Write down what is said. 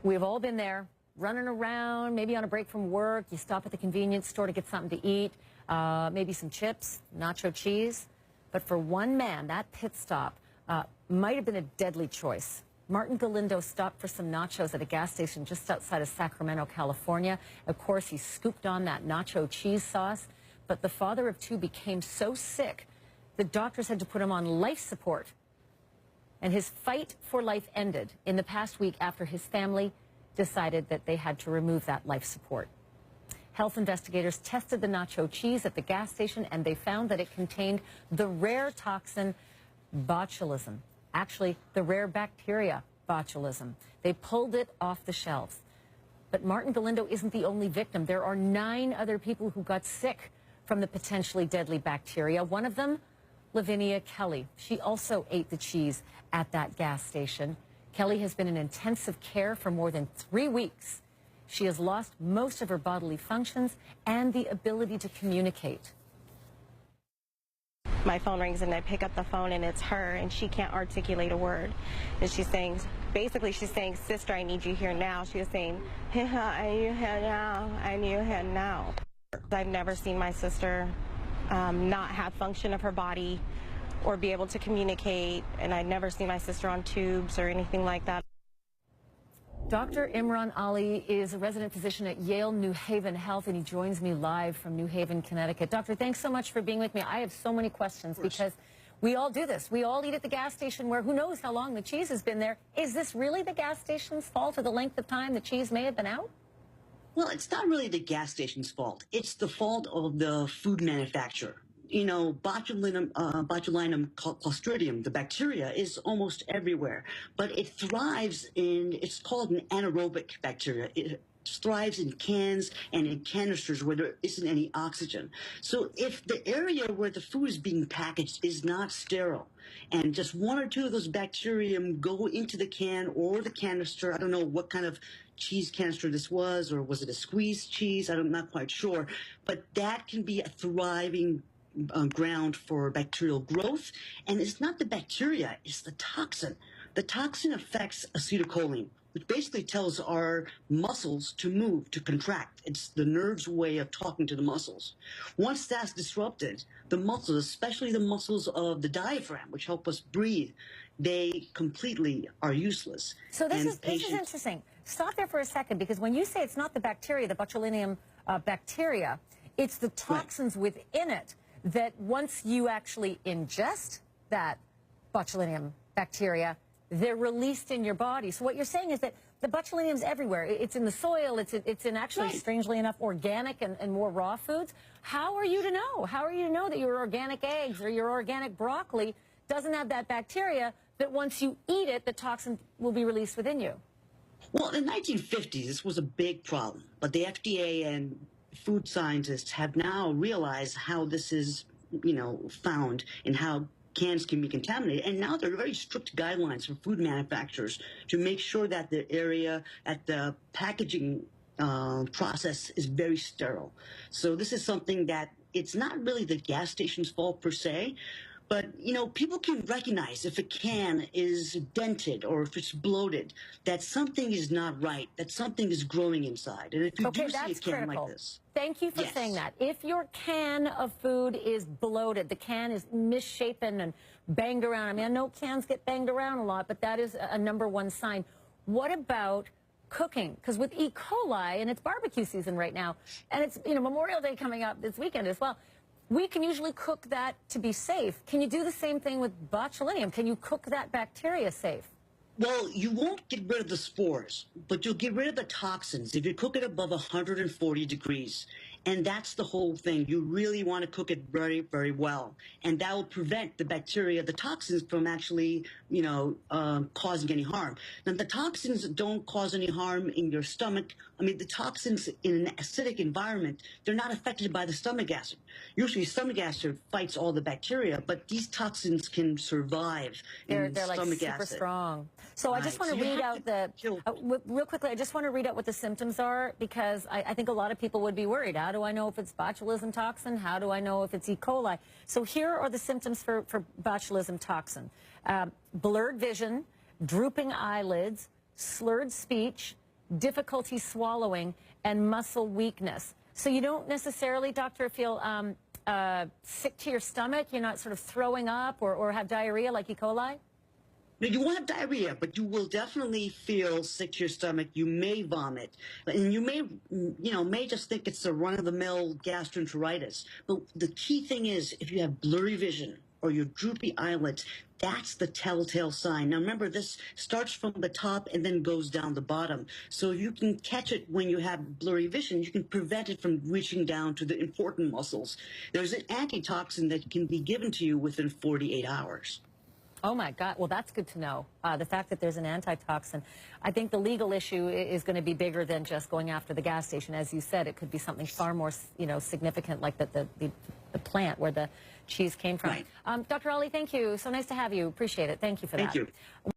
We've all been there, running around, maybe on a break from work. You stop at the convenience store to get something to eat, maybe some chips, nacho cheese. But for one man, that pit stop might have been a deadly choice. Martin Galindo stopped for some nachos at a gas station just outside of Sacramento, California. Of course, he scooped on that nacho cheese sauce. But the father of two became so sick, the doctors had to put him on life support. And his fight for life ended in the past week after his family decided that they had to remove that life support. Health investigators tested the nacho cheese at the gas station, and they found that it contained the rare toxin botulism. Actually, the rare bacteria botulism. They pulled it off the shelves. But Martin Galindo isn't the only victim. There are 9 other people who got sick from the potentially deadly bacteria. One of them, Lavinia Kelly. She also ate the cheese at that gas station. Kelly has been in intensive care for more than 3 weeks. She has lost most of her bodily functions and the ability to communicate. My phone rings and I pick up the phone and it's her, and she can't articulate a word. And she's saying, basically she's saying, "Sister, I need you here now." She was saying, "I need you here now, I need you here now." I've never seen my sister not have function of her body or be able to communicate, and I'd never seen my sister on tubes or anything like that. Dr. Imran Ali is a resident physician at Yale New Haven Health, and he joins me live from New Haven, Connecticut. Doctor, thanks so much for being with me. I have so many questions because we all do this. We all eat at the gas station where who knows how long the cheese has been there. Is this really the gas station's fault or the length of time the cheese may have been out? Well, it's not really the gas station's fault. It's the fault of the food manufacturer. You know, botulinum clostridium, the bacteria, is almost everywhere, but it thrives it's called an anaerobic bacteria. It thrives in cans and in canisters where there isn't any oxygen. So if the area where the food is being packaged is not sterile, and just 1 or 2 of those bacterium go into the can or the canister, I don't know what kind of cheese canister this was, or was it a squeezed cheese? I'm not quite sure, but that can be a thriving ground for bacterial growth. And it's not the bacteria, it's the toxin. The toxin affects acetylcholine, which basically tells our muscles to move, to contract. It's the nerve's way of talking to the muscles. Once that's disrupted, the muscles, especially the muscles of the diaphragm, which help us breathe, they completely are useless. So this is interesting. Stop there for a second, because when you say it's not the bacteria, the botulinum bacteria, it's the toxins within it that once you actually ingest that botulinum bacteria, they're released in your body. So what you're saying is that the botulinum's everywhere. It's in the soil. It's in actually, strangely enough, organic and more raw foods. How are you to know? How are you to know that your organic eggs or your organic broccoli doesn't have that bacteria that once you eat it, the toxin will be released within you? Well, in the 1950s, this was a big problem, but the FDA and food scientists have now realized how this is, found and how cans can be contaminated. And now there are very strict guidelines for food manufacturers to make sure that the area at the packaging process is very sterile. So this is something that it's not really the gas station's fault per se, but, people can recognize if a can is dented or if it's bloated, that something is not right, that something is growing inside. And if you do see a can like this. Thank you for saying that. If your can of food is bloated, the can is misshapen and banged around. I mean, I know cans get banged around a lot, but that is a #1 sign. What about cooking? Because with E. coli, and it's barbecue season right now, and it's, Memorial Day coming up this weekend as well, we can usually cook that to be safe. Can you do the same thing with botulinum? Can you cook that bacteria safe? Well, you won't get rid of the spores, but you'll get rid of the toxins if you cook it above 140 degrees. And that's the whole thing. You really want to cook it very, very well. And that will prevent the bacteria, the toxins, from actually, causing any harm. Now, the toxins don't cause any harm in your stomach. I mean, the toxins in an acidic environment, they're not affected by the stomach acid. Usually stomach acid fights all the bacteria, but these toxins can survive in they're stomach like super acid. Strong. So I just want to read out real quickly, I just want to read out what the symptoms are, because I think a lot of people would be worried. How do I know if it's botulism toxin? How do I know if it's E. coli? So here are the symptoms for botulism toxin. Blurred vision, drooping eyelids, slurred speech, difficulty swallowing, and muscle weakness. So you don't necessarily, doctor, feel sick to your stomach? You're not sort of throwing up or have diarrhea like E. coli? No, you won't have diarrhea, but you will definitely feel sick to your stomach. You may vomit, and you may just think it's a run-of-the-mill gastroenteritis. But the key thing is, if you have blurry vision or your droopy eyelids, that's the telltale sign. Now, remember, this starts from the top and then goes down the bottom. So you can catch it when you have blurry vision. You can prevent it from reaching down to the important muscles. There's an antitoxin that can be given to you within 48 hours. Oh, my God. Well, that's good to know. The fact that there's an antitoxin. I think the legal issue is going to be bigger than just going after the gas station. As you said, it could be something far more, significant, like the plant where the cheese came from. Right. Dr. Ali, thank you. So nice to have you. Appreciate it. Thank you for that. Thank you.